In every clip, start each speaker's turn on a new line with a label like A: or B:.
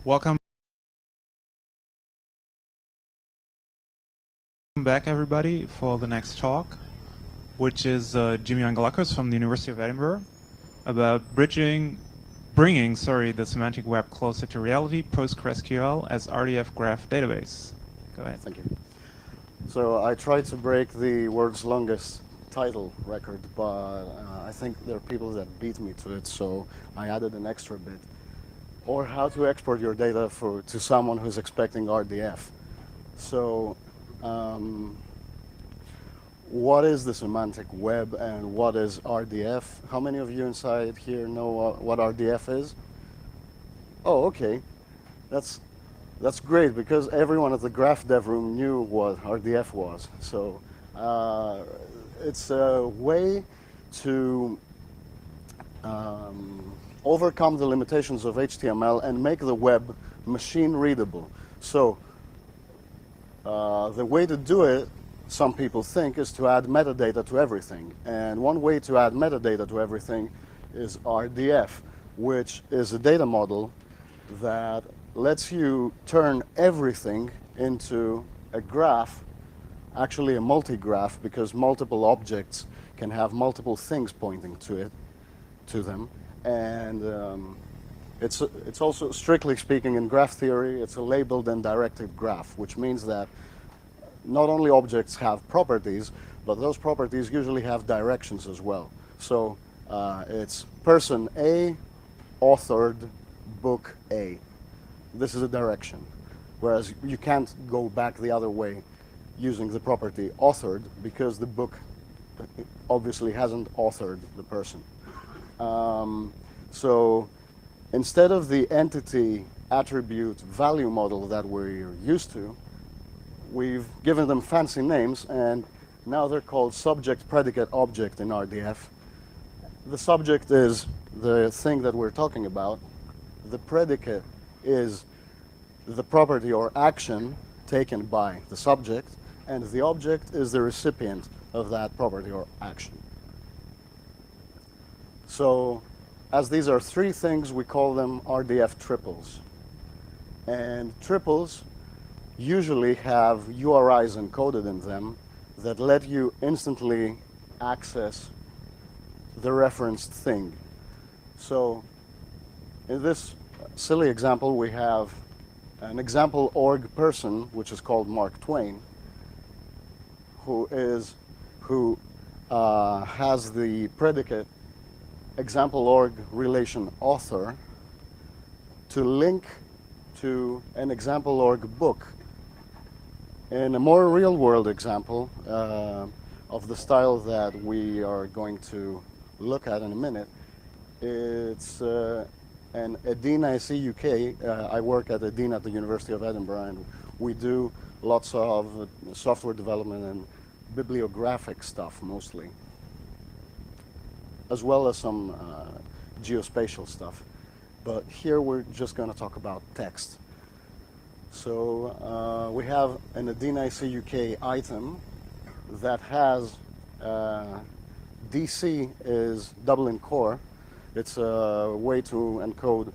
A: Welcome back, everybody, for the next talk, which is Jimmy Angelakos from the University of Edinburgh about bringing the semantic web closer to reality, PostgreSQL as RDF Graph Database. Go ahead.
B: Thank you. So I tried to break the world's longest title record, but I think there are people that beat me to it, so I added an extra bit. Or how to export your data to someone who's expecting RDF. So what is the semantic web and what is RDF? How many of you inside here know what RDF is? Oh, okay. That's great, because everyone at the graph dev room knew what RDF was. So it's a way to overcome the limitations of HTML and make the web machine readable. So the way to do it, some people think, is to add metadata to everything. And one way to add metadata to everything is RDF, which is a data model that lets you turn everything into a graph, actually a multi-graph, because multiple objects can have multiple things pointing to them. And it's also, strictly speaking, in graph theory, it's a labeled and directed graph, which means that not only objects have properties, but those properties usually have directions as well. So it's person A, authored, book A. This is a direction, whereas you can't go back the other way using the property authored, because the book obviously hasn't authored the person. So instead of the entity attribute value model that we're used to, we've given them fancy names, and now they're called subject, predicate, object in RDF. The subject is the thing that we're talking about. The predicate is the property or action taken by the subject, and the object is the recipient of that property or action. So as these are three things, we call them RDF triples. And triples usually have URIs encoded in them that let you instantly access the referenced thing. So in this silly example, we have an example org person, which is called Mark Twain, who has the predicate example org relation author to link to an example org book. In a more real-world example of the style that we are going to look at in a minute, it's an Edina UK. I work at Edina at the University of Edinburgh, and we do lots of software development and bibliographic stuff mostly, as well as some geospatial stuff. But here we're just going to talk about text. So we have an Edina UK item that has DC is double in core. It's a way to encode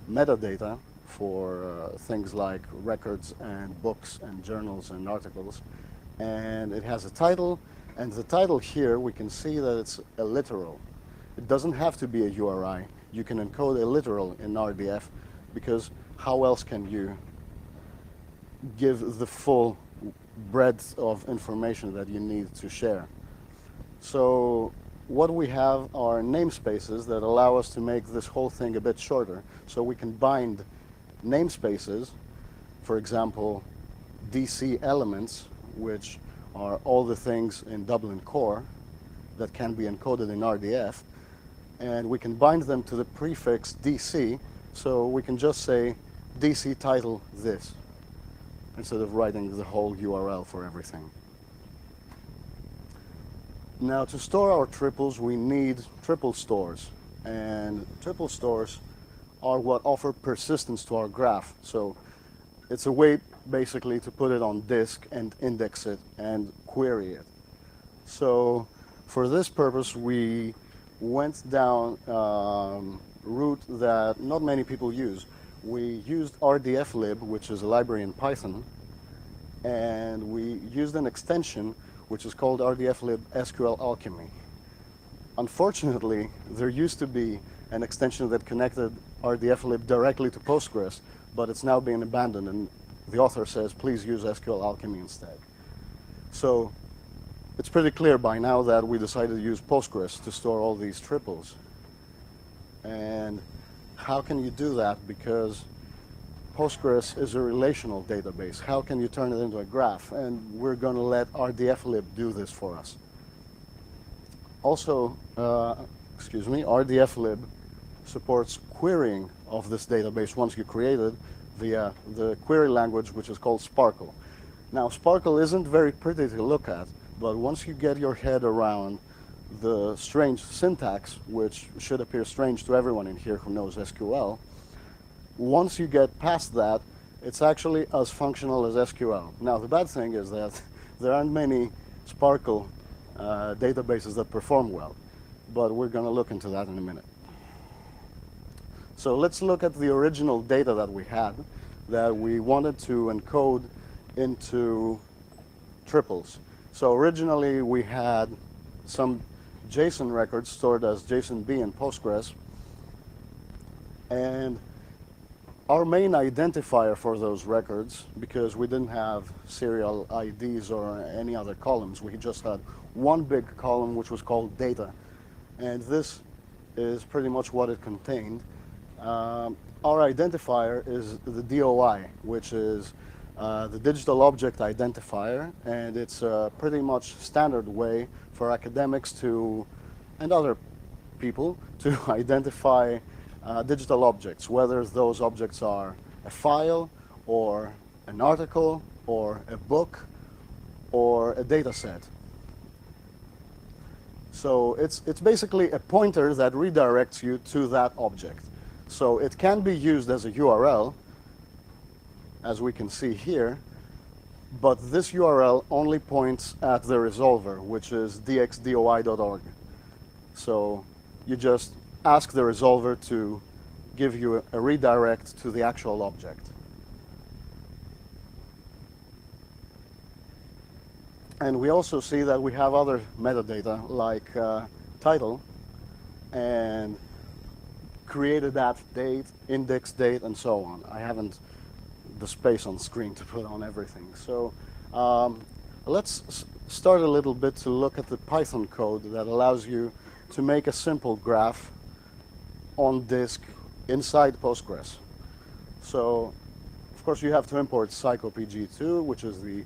B: metadata for things like records and books and journals and articles. And it has a title, and the title here, we can see that it's a literal. It doesn't have to be a URI. You can encode a literal in RDF, because how else can you give the full breadth of information that you need to share? So what we have are namespaces that allow us to make this whole thing a bit shorter. So we can bind namespaces, for example, DC elements, which are all the things in Dublin core that can be encoded in RDF, and we can bind them to the prefix DC, so we can just say DC title this, instead of writing the whole URL for everything. Now, to store our triples, we need triple stores. And triple stores are what offer persistence to our graph. So it's a way, basically, to put it on disk and index it and query it. So for this purpose, we went down a route that not many people use. we used RDFlib, which is a library in Python, and we used an extension which is called RDFlib SQL Alchemy. Unfortunately, there used to be an extension that connected RDFlib directly to Postgres, but it's now been abandoned, and the author says, please use SQL Alchemy instead. So it's pretty clear by now that we decided to use Postgres to store all these triples. And how can you do that? Because Postgres is a relational database. How can you turn it into a graph? And we're going to let RDFlib do this for us. Also, RDFlib supports querying of this database once you create it via the query language, which is called Sparkle. Now, Sparkle isn't very pretty to look at, but once you get your head around the strange syntax, which should appear strange to everyone in here who knows SQL, once you get past that, it's actually as functional as SQL. Now, the bad thing is that there aren't many Sparkle databases that perform well, but we're going to look into that in a minute. So let's look at the original data that we had that we wanted to encode into triples. So originally we had some JSON records stored as JSONB in Postgres, and our main identifier for those records, because we didn't have serial IDs or any other columns, we just had one big column which was called data, and this is pretty much what it contained. Our identifier is the DOI, which is the digital object identifier, and it's a pretty much standard way for academics to, and other people, to identify digital objects, whether those objects are a file or an article or a book or a data set. So it's basically a pointer that redirects you to that object. So it can be used as a URL, as we can see here, but this URL only points at the resolver, which is dxdoi.org. So you just ask the resolver to give you a redirect to the actual object. And we also see that we have other metadata like title and created at date, index date, and so on. I haven't the space on screen to put on everything. So let's start a little bit to look at the Python code that allows you to make a simple graph on disk inside Postgres. So, of course, you have to import psychopg2, which is the,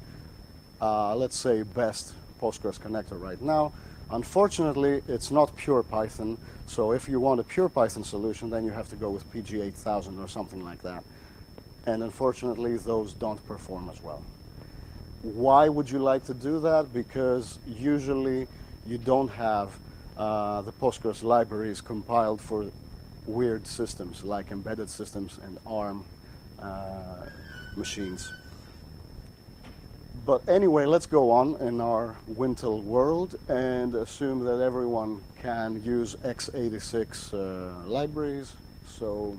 B: let's say, best Postgres connector right now. Unfortunately, it's not pure Python, so if you want a pure Python solution, then you have to go with PG8000 or something like that. And unfortunately, those don't perform as well. Why would you like to do that? Because usually you don't have the Postgres libraries compiled for weird systems like embedded systems and ARM machines. But anyway, let's go on in our Wintel world and assume that everyone can use x86 libraries. So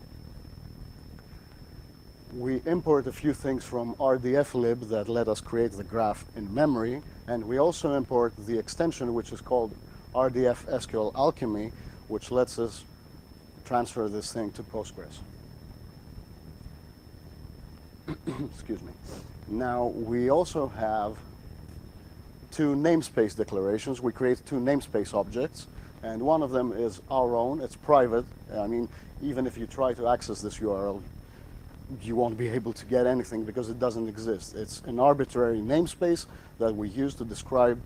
B: we import a few things from RDFlib that let us create the graph in memory, and we also import the extension which is called RDF SQL Alchemy, which lets us transfer this thing to Postgres. Excuse me. Now, we also have two namespace declarations. We create two namespace objects, and one of them is our own. It's private. I mean, even if you try to access this URL, you won't be able to get anything because it doesn't exist. It's an arbitrary namespace that we use to describe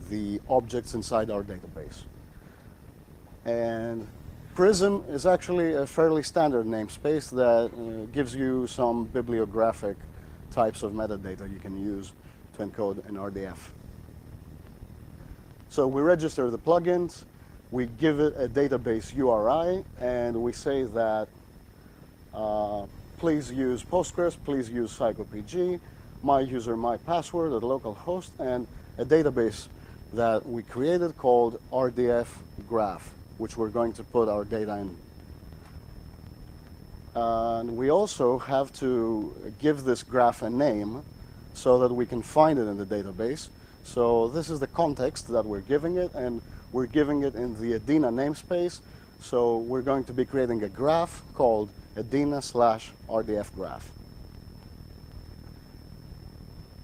B: the objects inside our database. And Prism is actually a fairly standard namespace that gives you some bibliographic types of metadata you can use to encode an RDF. So we register the plugins, we give it a database URI, and we say that please use Postgres, please use psychopg, my user, my password at localhost, and a database that we created called RDF Graph, which we're going to put our data in. And we also have to give this graph a name so that we can find it in the database. So this is the context that we're giving it, and we're giving it in the Adena namespace. So we're going to be creating a graph called Adena/RDF graph.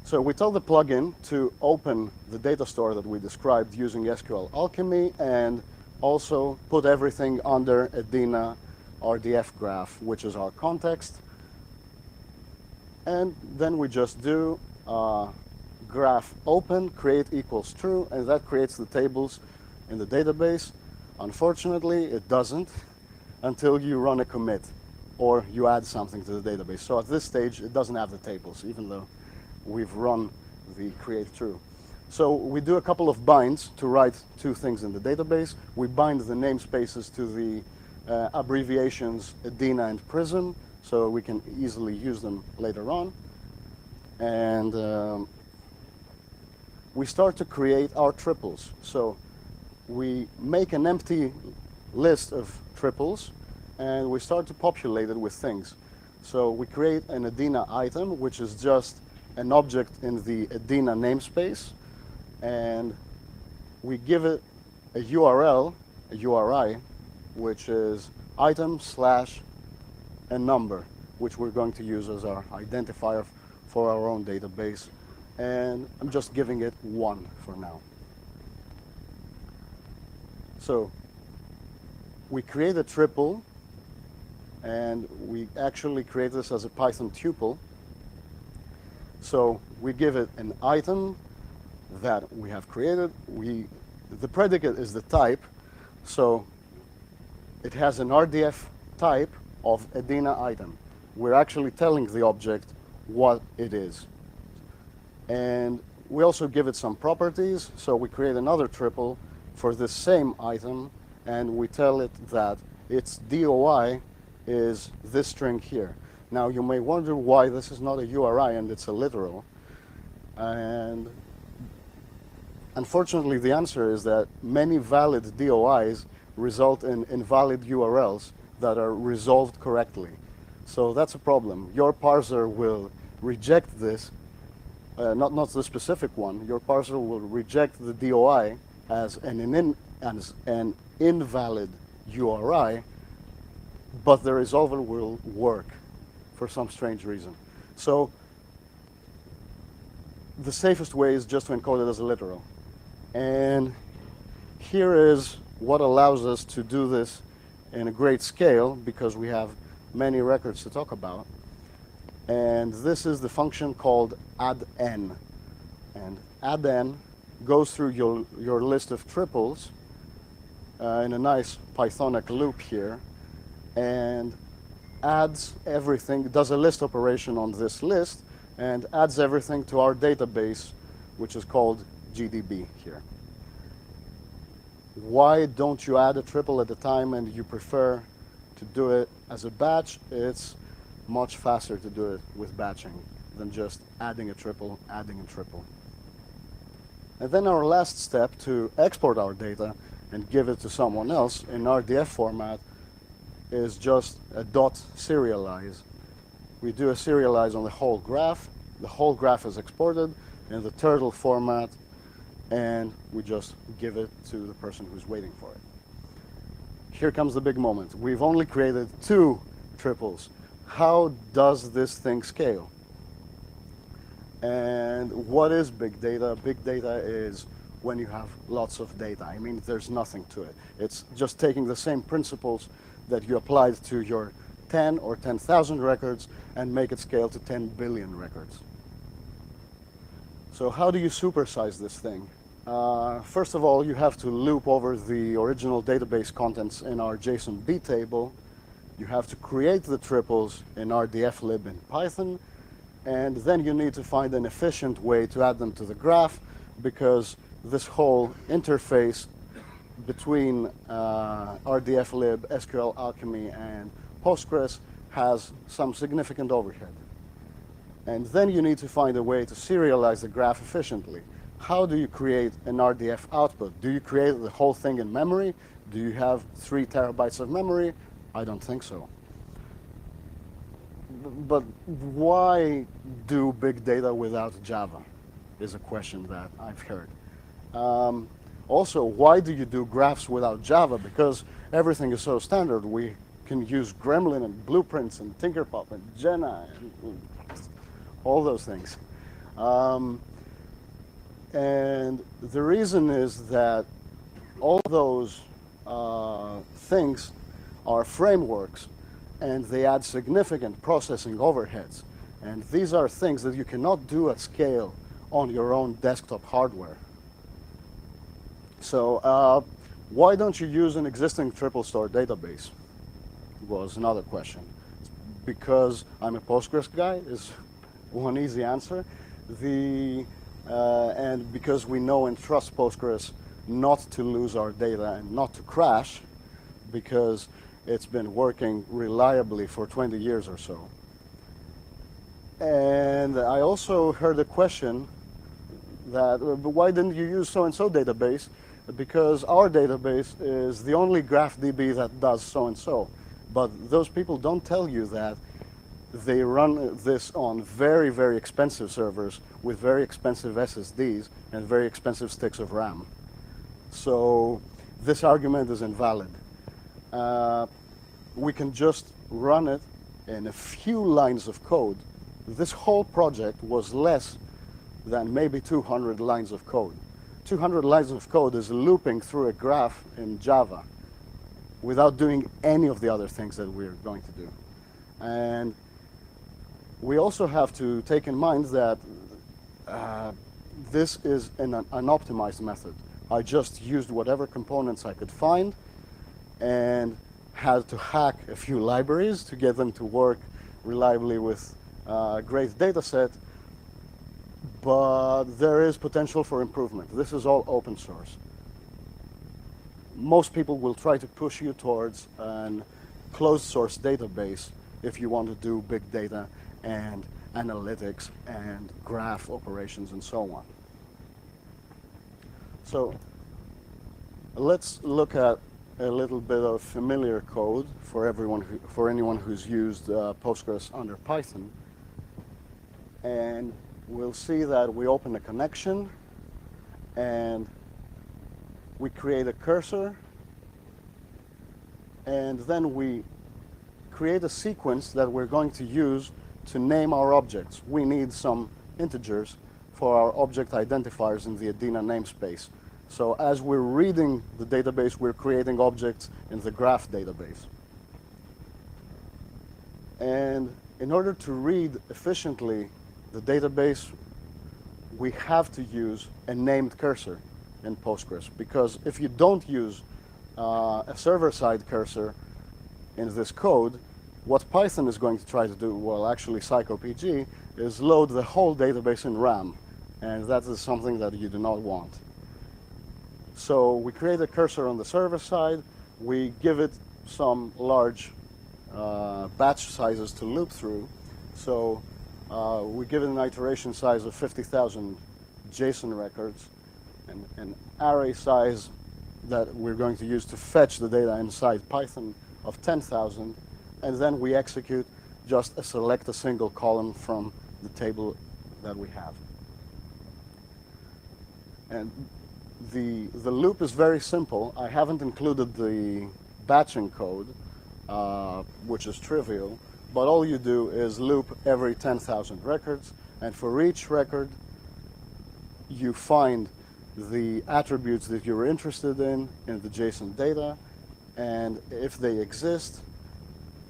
B: So we tell the plugin to open the data store that we described using SQL Alchemy and also put everything under Adena RDF graph, which is our context. And then we just do graph open, create equals true, and that creates the tables in the database. Unfortunately, it doesn't until you run a commit or you add something to the database. So at this stage, it doesn't have the tables, even though we've run the create true. So we do a couple of binds to write two things in the database. We bind the namespaces to the abbreviations Adena and Prism, so we can easily use them later on. And we start to create our triples. So we make an empty list of triples, and we start to populate it with things. So we create an Adena item, which is just an object in the Adena namespace, and we give it a URL, a URI, which is item / a number, which we're going to use as our identifier for our own database. And I'm just giving it 1 for now. So we create a triple, and we actually create this as a Python tuple. So we give it an item that we have created. The predicate is the type, so it has an RDF type of Adena item. We're actually telling the object what it is. And we also give it some properties, so we create another triple for the same item, and we tell it that its DOI is this string here. Now you may wonder why this is not a URI and it's a literal. And unfortunately the answer is that many valid DOIs result in invalid URLs that are resolved correctly. So that's a problem. Your parser will reject this, not the specific one. Your parser will reject the DOI as an invalid URI, but the resolver will work for some strange reason. So the safest way is just to encode it as a literal. And here is what allows us to do this in a great scale, because we have many records to talk about. And this is the function called addn. And addn goes through your list of triples in a nice Pythonic loop here, and adds everything, does a list operation on this list, and adds everything to our database, which is called GDB here. Why don't you add a triple at a time and you prefer to do it as a batch? It's much faster to do it with batching than just adding a triple, adding a triple. And then our last step to export our data and give it to someone else in RDF format is just a dot serialize. We do a serialize on the whole graph. The whole graph is exported in the turtle format, and we just give it to the person who's waiting for it. Here comes the big moment. We've only created 2 triples. How does this thing scale? And what is big data? Big data is when you have lots of data. I mean, there's nothing to it. It's just taking the same principles that you applied to your 10 or 10,000 records and make it scale to 10 billion records. So how do you supersize this thing? First of all, you have to loop over the original database contents in our JSON-B table. You have to create the triples in RDFlib in Python, and then you need to find an efficient way to add them to the graph, because this whole interface between RDFlib, SQL Alchemy, and Postgres has some significant overhead. And then you need to find a way to serialize the graph efficiently. How do you create an RDF output? Do you create the whole thing in memory? Do you have 3 terabytes of memory? I don't think so. but why do big data without Java is a question that I've heard. Also, why do you do graphs without Java? Because everything is so standard. We can use Gremlin and Blueprints and Tinkerpop and Jenna and all those things. And the reason is that all those things are frameworks, and they add significant processing overheads. And these are things that you cannot do at scale on your own desktop hardware. So why don't you use an existing triple store database? Was another question. Because I'm a Postgres guy is one easy answer. And because we know and trust Postgres not to lose our data and not to crash, because it's been working reliably for 20 years or so. And I also heard a question that, why didn't you use so-and-so database? Because our database is the only GraphDB that does so-and-so. But those people don't tell you that they run this on very, very expensive servers with very expensive SSDs and very expensive sticks of RAM. So this argument is invalid. We can just run it in a few lines of code. This whole project was less than maybe 200 lines of code. 200 lines of code is looping through a graph in Java without doing any of the other things that we're going to do. And we also have to take in mind that this is an optimized method. I just used whatever components I could find and had to hack a few libraries to get them to work reliably with a great data set. But there is potential for improvement. This is all open source. Most people will try to push you towards a closed source database if you want to do big data and analytics and graph operations and so on. So let's look at a little bit of familiar code for anyone who's used Postgres under Python. And we'll see that we open a connection and we create a cursor, and then we create a sequence that we're going to use to name our objects. We need some integers for our object identifiers in the Adena namespace. So as we're reading the database, we're creating objects in the graph database. And in order to read efficiently the database, we have to use a named cursor in Postgres, because if you don't use a server-side cursor in this code, what Python is going to try to do, well, actually PsychoPG, is load the whole database in RAM, and that is something that you do not want. So we create a cursor on the server side, we give it some large batch sizes to loop through. So we give it an iteration size of 50,000 JSON records, and an array size that we're going to use to fetch the data inside Python of 10,000, and then we execute just select a single column from the table that we have. And the loop is very simple. I haven't included the batching code, which is trivial, but all you do is loop every 10,000 records, and for each record you find the attributes that you're interested in the JSON data, and if they exist,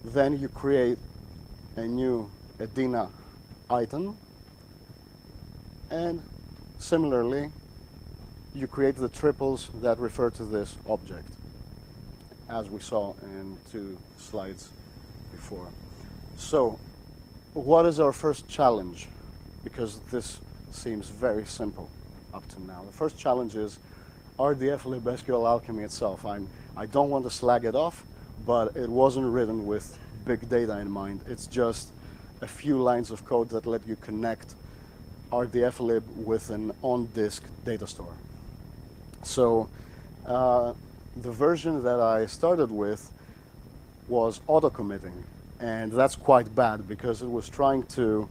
B: then you create a new Adena item, and similarly you create the triples that refer to this object, as we saw in 2 slides before. So what is our first challenge? Because this seems very simple up to now. The first challenge is RDF libSQL alchemy itself. I don't want to slag it off, but it wasn't written with big data in mind. It's just a few lines of code that let you connect RDFlib with an on-disk data store. So the version that I started with was auto-committing. And that's quite bad because it was trying to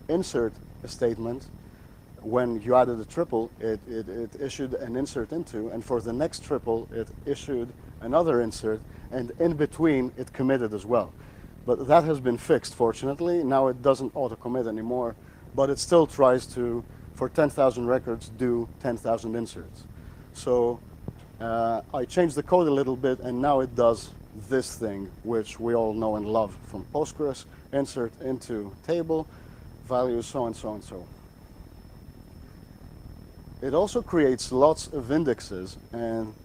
B: insert a statement. When you added a triple, it issued an insert into, and for the next triple, it issued another insert, and in between, it committed as well. But that has been fixed, fortunately. Now it doesn't auto-commit anymore, but it still tries to, for 10,000 records, do 10,000 inserts. So I changed the code a little bit, and now it does this thing, which we all know and love from Postgres: insert into table, values so and so and so. It also creates lots of indexes, and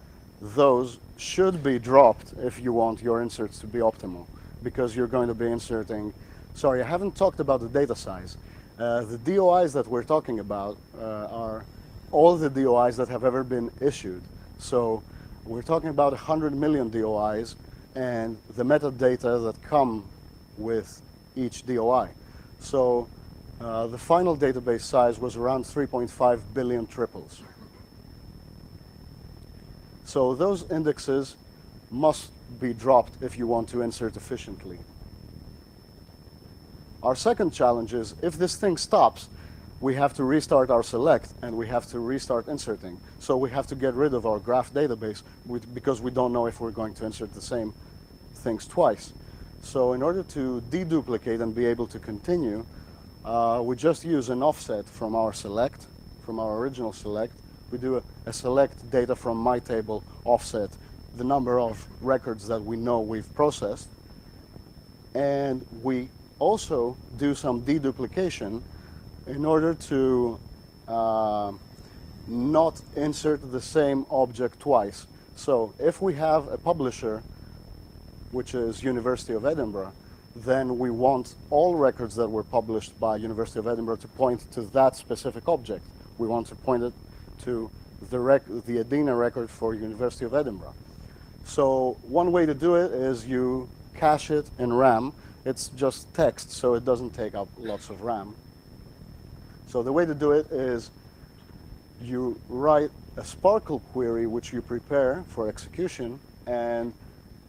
B: those should be dropped if you want your inserts to be optimal, because you're going to be inserting. Sorry, I haven't talked about the data size. The DOIs that we're talking about are all the DOIs that have ever been issued. So we're talking about 100 million DOIs and the metadata that come with each DOI. So the final database size was around 3.5 billion triples. So those indexes must be dropped if you want to insert efficiently. Our second challenge is, if this thing stops, we have to restart our select and we have to restart inserting. So we have to get rid of our graph database because we don't know if we're going to insert the same things twice. So in order to deduplicate and be able to continue, we just use an offset from our select, from our original select. We do a select data from my table offset, the number of records that we know we've processed. And we also do some deduplication in order to not insert the same object twice. So if we have a publisher, which is University of Edinburgh, then we want all records that were published by University of Edinburgh to point to that specific object. We want to point it to the ADINA record for University of Edinburgh. So one way to do it is you cache it in RAM. It's just text, so it doesn't take up lots of RAM. So the way to do it is you write a Sparkle query, which you prepare for execution, and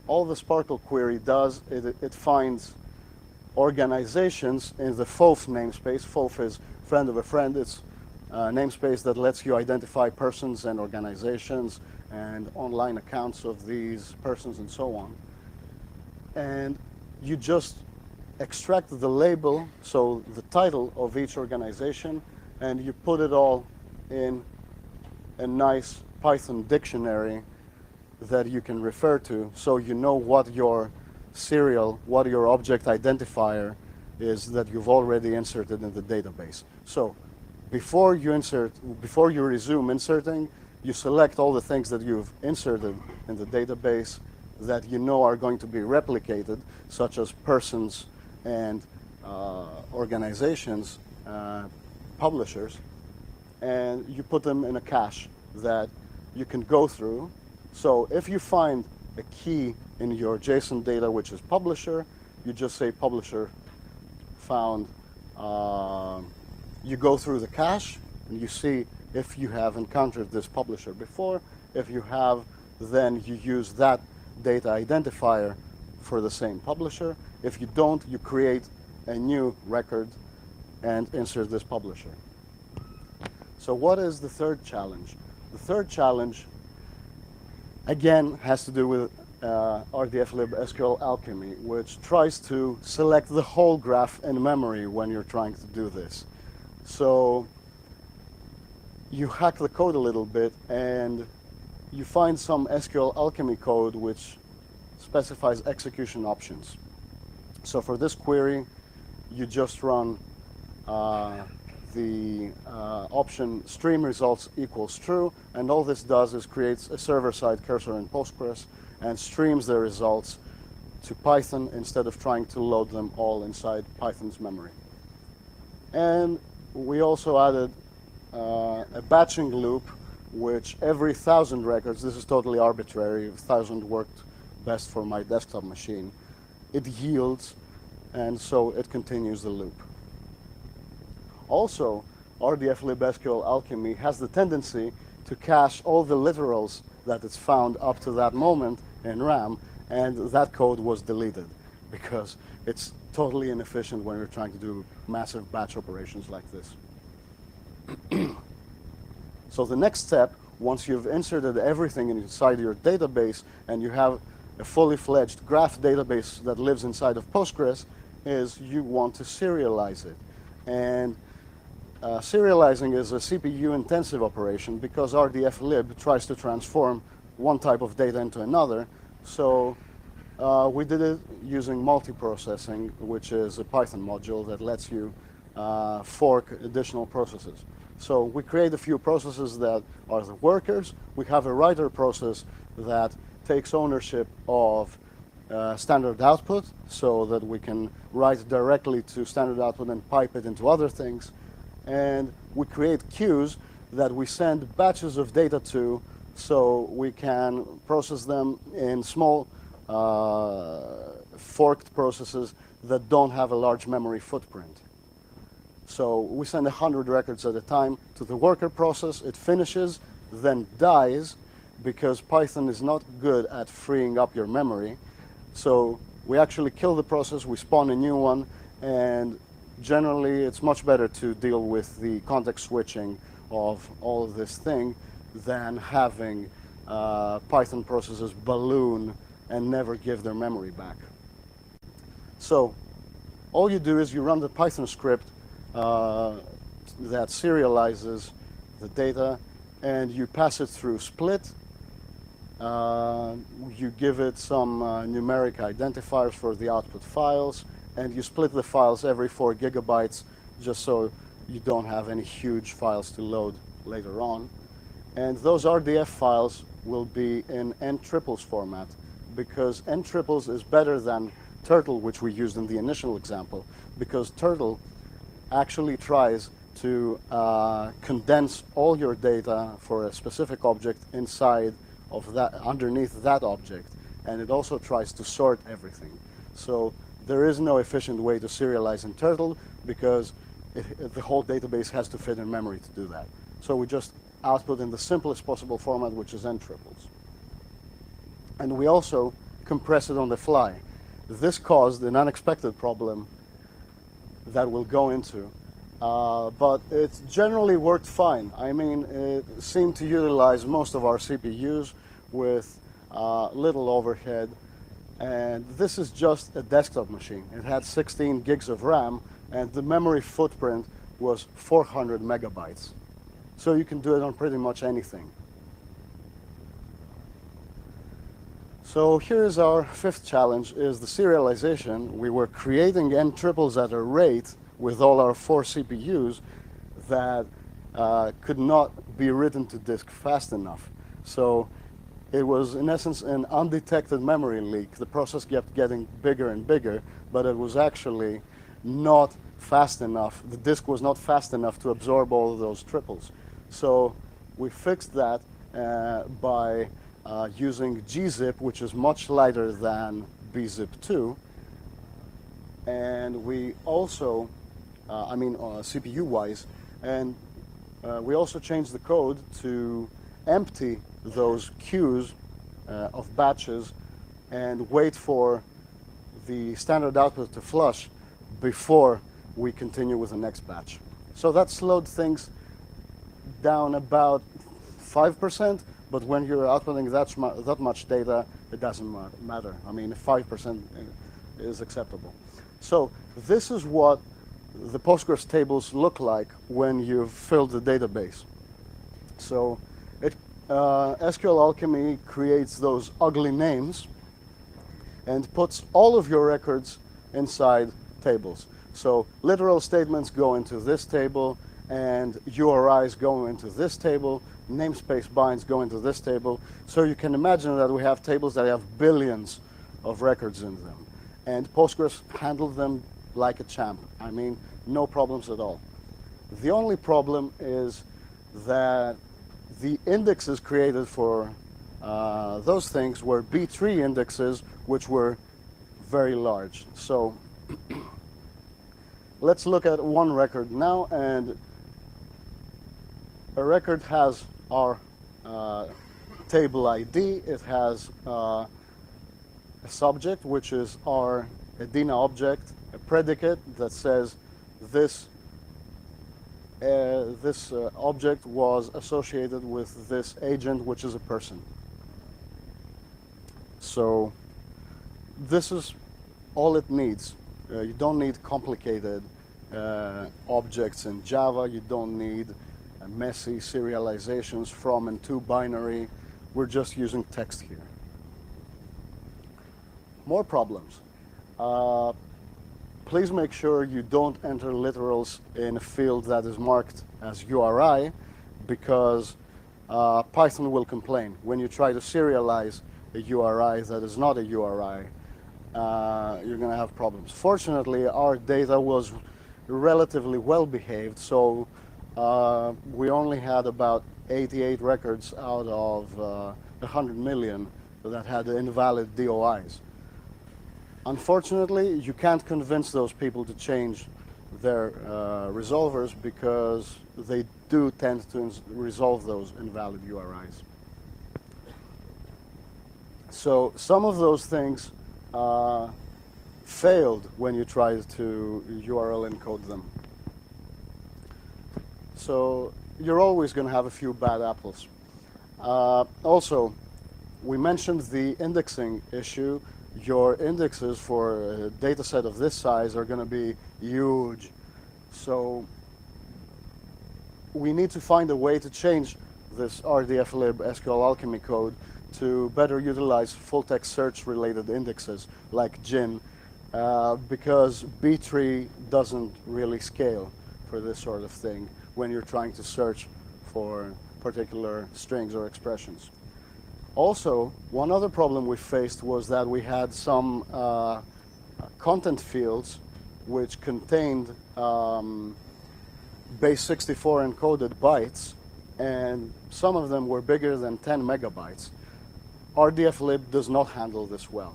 B: all the Sparkle query does, it finds organizations in the FOF namespace. FOF is friend of a friend. It's a namespace that lets you identify persons and organizations and online accounts of these persons and so on. And you just extract the label, so the title of each organization, and you put it all in a nice Python dictionary that you can refer to, so you know what your serial, what your object identifier is that you've already inserted in the database. So before you resume inserting, you select all the things that you've inserted in the database that you know are going to be replicated, such as persons and organizations, publishers, and you put them in a cache that you can go through. So if you find a key in your JSON data, which is publisher, you just say publisher found. You go through the cache and you see if you have encountered this publisher before. If you have, then you use that data identifier for the same publisher. If you don't, you create a new record and insert this publisher. So what is the third challenge? The third challenge, again, has to do with RDF SQL Alchemy, which tries to select the whole graph in memory when you're trying to do this. So you hack the code a little bit and you find some SQL Alchemy code which specifies execution options. So for this query, you just run the option stream results equals true, and all this does is creates a server-side cursor in Postgres and streams the results to Python instead of trying to load them all inside Python's memory. And we also added a batching loop, which every 1,000 records, this is totally arbitrary, 1,000 worked best for my desktop machine, it yields, and so it continues the loop. Also, RDF SQL Alchemy has the tendency to cache all the literals that it's found up to that moment in RAM, and that code was deleted. because it's totally inefficient when you're trying to do massive batch operations like this. So the next step, once you've inserted everything inside your database and you have a fully fledged graph database that lives inside of Postgres, is you want to serialize it. And serializing is a CPU intensive operation because RDF lib tries to transform one type of data into another. So we did it using multiprocessing, which is a Python module that lets you fork additional processes. So we create a few processes that are the workers. We have a writer process that takes ownership of standard output so that we can write directly to standard output and pipe it into other things. And we create queues that we send batches of data to so we can process them in small forked processes that don't have a large memory footprint. So we send 100 records at a time to the worker process. It finishes, then dies, because Python is not good at freeing up your memory. So we actually kill the process, we spawn a new one, and generally it's much better to deal with the context switching of all of this thing than having Python processes balloon and never give their memory back. So all you do is you run the Python script that serializes the data, and you pass it through split. You give it some numeric identifiers for the output files, and you split the files every 4 gigabytes just so you don't have any huge files to load later on. And those RDF files will be in N-triples format, because N-triples is better than Turtle, which we used in the initial example, because Turtle actually tries to condense all your data for a specific object inside of that, underneath that object, and it also tries to sort everything. So there is no efficient way to serialize in Turtle because the whole database has to fit in memory to do that. So we just output in the simplest possible format, which is N-triples. And we also compress it on the fly. This caused an unexpected problem that we'll go into, but it generally worked fine. I mean, it seemed to utilize most of our CPUs with little overhead, and this is just a desktop machine. It had 16 gigs of RAM, and the memory footprint was 400 megabytes. So you can do it on pretty much anything. So here's our fifth challenge, is the serialization. We were creating N-triples at a rate with all our 4 CPUs that could not be written to disk fast enough. So it was, in essence, an undetected memory leak. The process kept getting bigger and bigger, but it was actually not fast enough. The disk was not fast enough to absorb all of those triples. So we fixed that by using gzip, which is much lighter than bzip2. And we also, CPU-wise, and we also changed the code to empty those queues of batches and wait for the standard output to flush before we continue with the next batch. So that slowed things down about 5%, but when you're outputting that much data, it doesn't matter. I mean, 5% is acceptable. So this is what the Postgres tables look like when you've filled the database. So SQL Alchemy creates those ugly names and puts all of your records inside tables. So literal statements go into this table, and URIs go into this table, namespace binds go into this table. So you can imagine that we have tables that have billions of records in them. And Postgres handled them like a champ. I mean, no problems at all. The only problem is that the indexes created for those things were B3 indexes, which were very large. So let's look at one record now, and a record has our table ID. It has a subject, which is our a DINA object, a predicate that says this object was associated with this agent, which is a person. So this is all it needs. You don't need complicated objects in Java. You don't need messy serializations from and to binary. We're just using text here. More problems. Please make sure you don't enter literals in a field that is marked as URI, because Python will complain. When you try to serialize a URI that is not a URI, you're going to have problems. Fortunately, our data was relatively well behaved, so we only had about 88 records out of 100 million that had invalid DOIs. Unfortunately, you can't convince those people to change their resolvers, because they do tend to resolve those invalid URIs. So some of those things failed when you tried to URL encode them. So you're always going to have a few bad apples. Also, we mentioned the indexing issue. Your indexes for a data set of this size are going to be huge. So we need to find a way to change this RDF-lib SQL Alchemy code to better utilize full-text search-related indexes like GIN, because B-tree doesn't really scale for this sort of thing when you're trying to search for particular strings or expressions. Also, one other problem we faced was that we had some content fields which contained base 64 encoded bytes, and some of them were bigger than 10 megabytes. RDF-lib does not handle this well.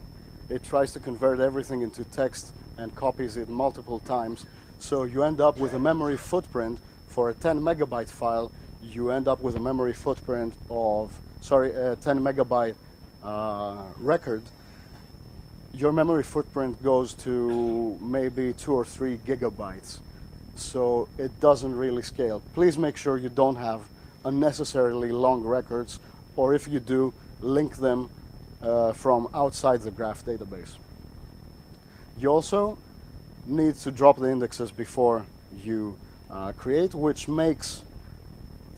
B: It tries to convert everything into text and copies it multiple times, so you end up with a memory footprint for a 10 megabyte file. You end up with a memory footprint of, a 10 megabyte record. Your memory footprint goes to maybe 2 or 3 gigabytes. So it doesn't really scale. Please make sure you don't have unnecessarily long records, or if you do, link them from outside the graph database. You also need to drop the indexes before you create, which makes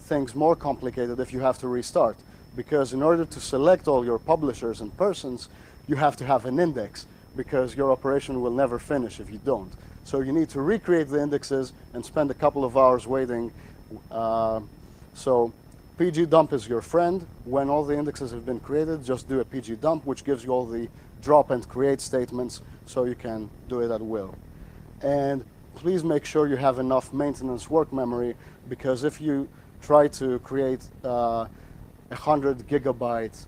B: things more complicated if you have to restart. Because in order to select all your publishers and persons, you have to have an index, because your operation will never finish if you don't. So you need to recreate the indexes and spend a couple of hours waiting. So pgdump is your friend. When all the indexes have been created, just do a pgdump, which gives you all the drop and create statements, so you can do it at will. And please make sure you have enough maintenance work memory, because if you try to create 100 gigabyte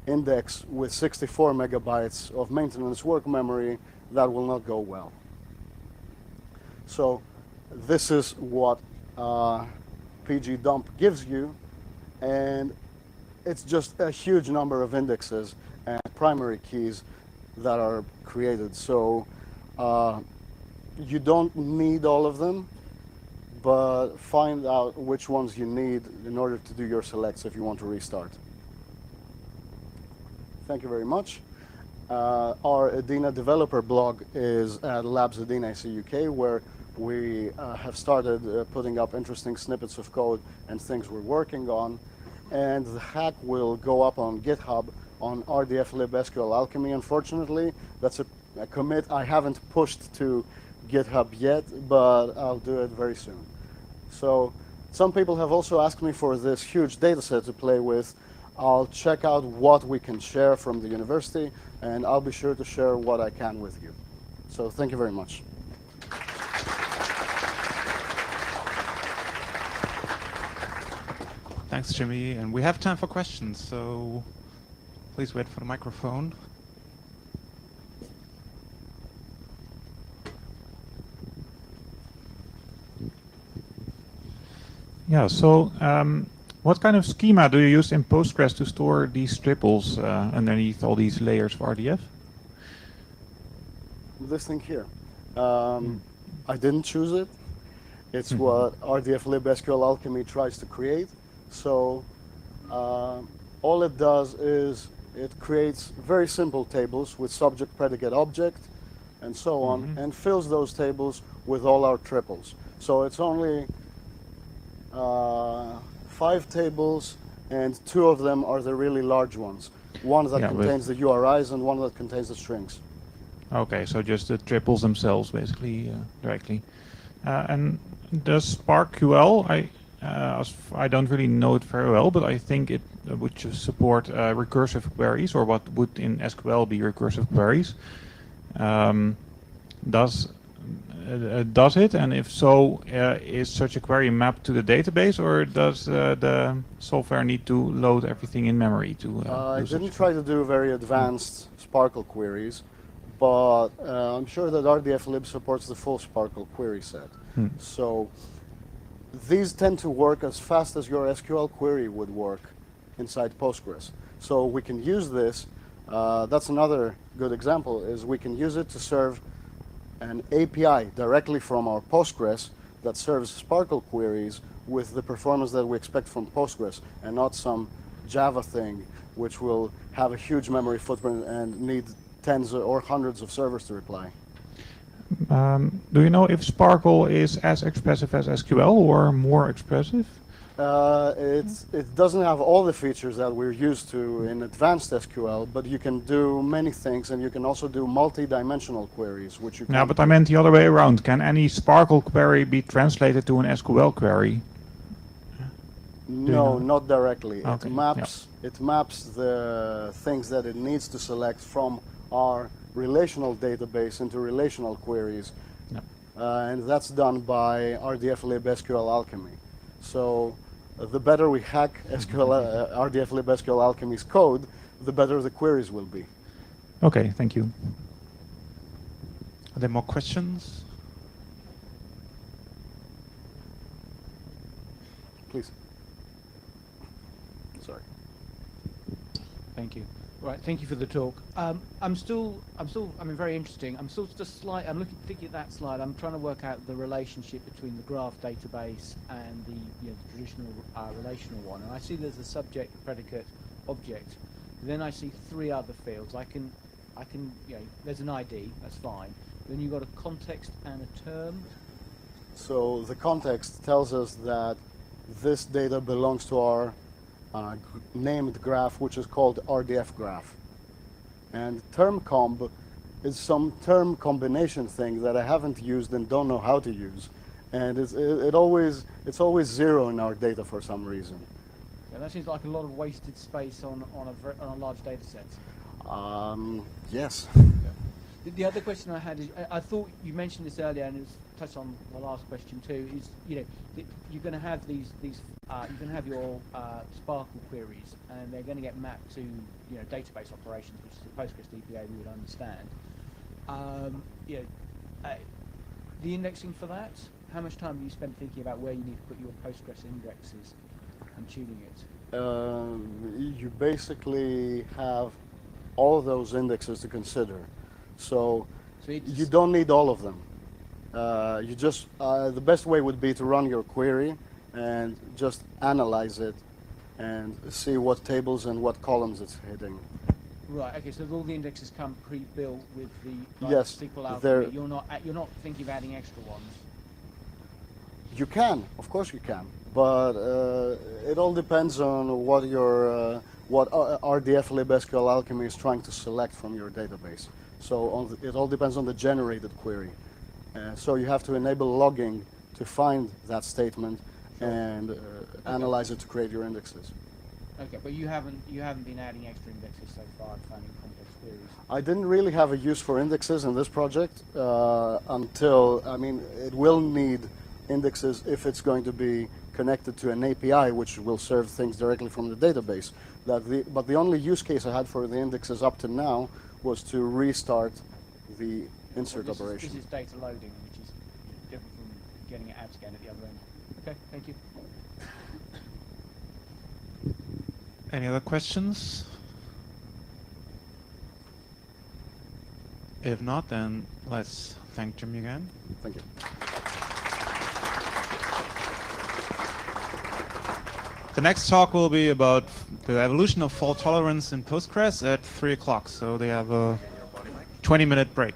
B: index with 64 megabytes of maintenance work memory, that will not go well. So this is what pgdump gives you, and it's just a huge number of indexes and primary keys that are created. So you don't need all of them, but find out which ones you need in order to do your selects if you want to restart. Thank you very much. Our Adena developer blog is at Labs Adena CUK, where we have started putting up interesting snippets of code and things we're working on. And the hack will go up on GitHub on RDF-lib SQL Alchemy. Unfortunately, that's a commit I haven't pushed to GitHub yet, but I'll do it very soon. So some people have also asked me for this huge data set to play with. I'll check out what we can share from the university, and I'll be sure to share what I can with you. So thank you very much.
A: Thanks, Jimmy. And we have time for questions, so please wait for the microphone.
C: Yeah, so what kind of schema do you use in Postgres to store these triples underneath all these layers of RDF?
B: this thing here. I didn't choose it. It's what RDF SQL Alchemy tries to create. So all it does is it creates very simple tables with subject, predicate, object, and so on, and fills those tables with all our triples. So it's only 5 tables, and 2 of them are the really large ones. One that contains the URIs and one that contains the strings.
C: Okay, so just the triples themselves, basically, directly. And does SparkQL, I don't really know it very well, but I think it would just support recursive queries, or what would in SQL be recursive queries. Does it? And if so, is such a query mapped to the database, or does the software need to load everything in memory to
B: I didn't try to do very advanced Sparkle queries, but I'm sure that RDF supports the full Sparkle query set. So these tend to work as fast as your SQL query would work inside Postgres. So we can use this. That's another good example, is we can use it to serve an API directly from our Postgres that serves Sparkle queries with the performance that we expect from Postgres, and not some Java thing which will have a huge memory footprint and need tens or hundreds of servers to reply.
C: Do you know if Sparkle is as expressive as SQL or more expressive?
B: It doesn't have all the features that we're used to in advanced SQL, but you can do many things, and you can also do multi-dimensional queries, which you can.
C: Yeah, but I meant the other way around. Can any Sparkle query be translated to an SQL query?
B: No, not directly.
C: Okay.
B: It maps the things that it needs to select from our relational database into relational queries, and that's done by RDF SQL Alchemy. So the better we hack RDF SQL Alchemy's code, the better the queries will be.
C: Okay, thank you.
A: Are there more questions?
B: Please. Sorry.
D: Thank you. Right, thank you for the talk. I mean, very interesting. I'm thinking at that slide. I'm trying to work out the relationship between the graph database and the traditional relational one. And I see there's a subject, predicate, object. Then I see 3 other fields. I can, there's an ID. That's fine. Then you've got a context and a term.
B: So the context tells us that this data belongs to our named graph, which is called RDF graph. And term comb is some term combination thing that I haven't used and don't know how to use. And it's always 0 in our data for some reason.
D: Yeah, that seems like a lot of wasted space on a large data set.
B: Yes.
D: Yeah. The other question I had is, I thought you mentioned this earlier, and it's touched on the last question too. Is you're going to have you're going to have your Sparkle queries, and they're going to get mapped to database operations, which is the Postgres DBA we would understand. The indexing for that. How much time do you spend thinking about where you need to put your Postgres indexes and tuning it?
B: You basically have all of those indexes to consider. So you don't need all of them. You just the best way would be to run your query and just analyze it and see what tables and what columns it's hitting.
D: Right. Okay. So all the indexes come pre-built with the
B: yes,
D: SQL Alchemy. You're not thinking of adding extra ones.
B: You can, of course you can, but it all depends on what your what RDF SQL Alchemy is trying to select from your database. So it all depends on the generated query. So you have to enable logging to find that statement and analyze it to create your indexes.
D: Okay, but you haven't been adding extra indexes so far and finding complex queries.
B: I didn't really have a use for indexes in this project until, I mean, it will need indexes if it's going to be connected to an API, which will serve things directly from the database. But the only use case I had for the indexes up to now was to restart the insert operation.
D: This is data loading, which is different from getting an app scan at the other end. Okay, thank you.
A: Any other questions? If not, then Let's thank Jimmy again.
B: Thank you.
A: The next talk will be about the evolution of fault tolerance in Postgres at 3 o'clock. So they have a 20-minute break.